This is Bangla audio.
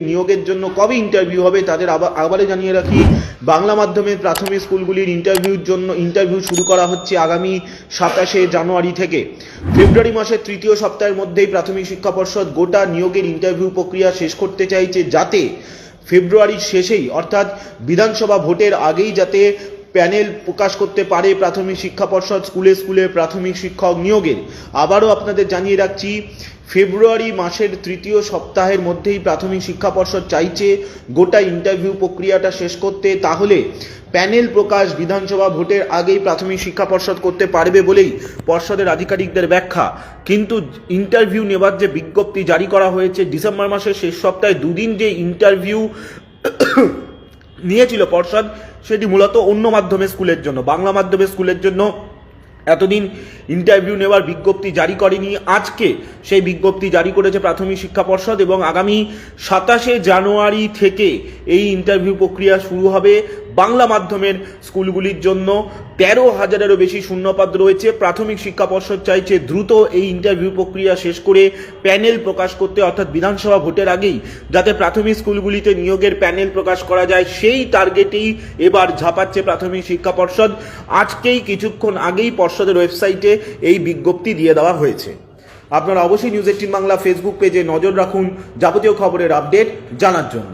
নিয়োগের জন্য কবে ইন্টারভিউ হবে তাদের আবারও জানিয়ে রাখি, বাংলা মাধ্যমের প্রাথমিক স্কুলগুলির ইন্টারভিউ শুরু করা হচ্ছে আগামী 27শে জানুয়ারি থেকে। ফেব্রুয়ারি মাসের তৃতীয় সপ্তাহের মধ্যেই প্রাথমিক শিক্ষা পর্ষদ গোটা নিয়োগের ইন্টারভিউ প্রক্রিয়া শেষ করতে চাইছে, যাতে ফেব্রুয়ারির শেষেই অর্থাৎ বিধানসভা ভোটের আগেই যাতে প্যানেল প্রকাশ করতে পারে প্রাথমিক শিক্ষা পর্ষদ স্কুলে স্কুলে প্রাথমিক শিক্ষক নিয়োগের। আবারও আপনাদের জানিয়ে রাখছি, ফেব্রুয়ারি মাসের তৃতীয় সপ্তাহের মধ্যেই প্রাথমিক শিক্ষা পর্ষদ চাইছে গোটা ইন্টারভিউ প্রক্রিয়াটা শেষ করতে, তাহলে প্যানেল প্রকাশ বিধানসভা ভোটের আগেই প্রাথমিক শিক্ষা পর্ষদ করতে পারবে বলেই পর্ষদের আধিকারিকদের ব্যাখ্যা। কিন্তু ইন্টারভিউ নেবার যে বিজ্ঞপ্তি জারি করা হয়েছে ডিসেম্বর মাসের শেষ সপ্তাহে দুদিন যে ইন্টারভিউ নিয়েছিল পর্ষদ, সেটি মূলত অন্য মাধ্যমের স্কুলের জন্য। বাংলা মাধ্যমের স্কুলের জন্য এতদিন ইন্টারভিউ নেওয়ার বিজ্ঞপ্তি জারি করেনি। আজকে সেই বিজ্ঞপ্তি জারি করেছে প্রাথমিক শিক্ষা পর্ষদ এবং আগামী 27শে জানুয়ারি থেকে এই ইন্টারভিউ প্রক্রিয়া শুরু হবে বাংলা মাধ্যমের স্কুলগুলির জন্য। 13,000-এরও বেশি শূন্যপদ রয়েছে। প্রাথমিক শিক্ষা পর্ষদ চাইছে দ্রুত এই ইন্টারভিউ প্রক্রিয়া শেষ করে প্যানেল প্রকাশ করতে, অর্থাৎ বিধানসভা ভোটের আগেই যাতে প্রাথমিক স্কুলগুলিতে নিয়োগের প্যানেল প্রকাশ করা যায়, সেই টার্গেটেই এবার ঝাঁপাচ্ছে প্রাথমিক শিক্ষা পর্ষদ। আজকেই কিছুক্ষণ আগেই পর্ষদের ওয়েবসাইটে এই বিজ্ঞপ্তি দিয়ে দেওয়া হয়েছে। আপনারা অবশ্যই নিউজ 18 বাংলা ফেসবুক পেজে নজর রাখুন যাবতীয় খবরের আপডেট জানার জন্য।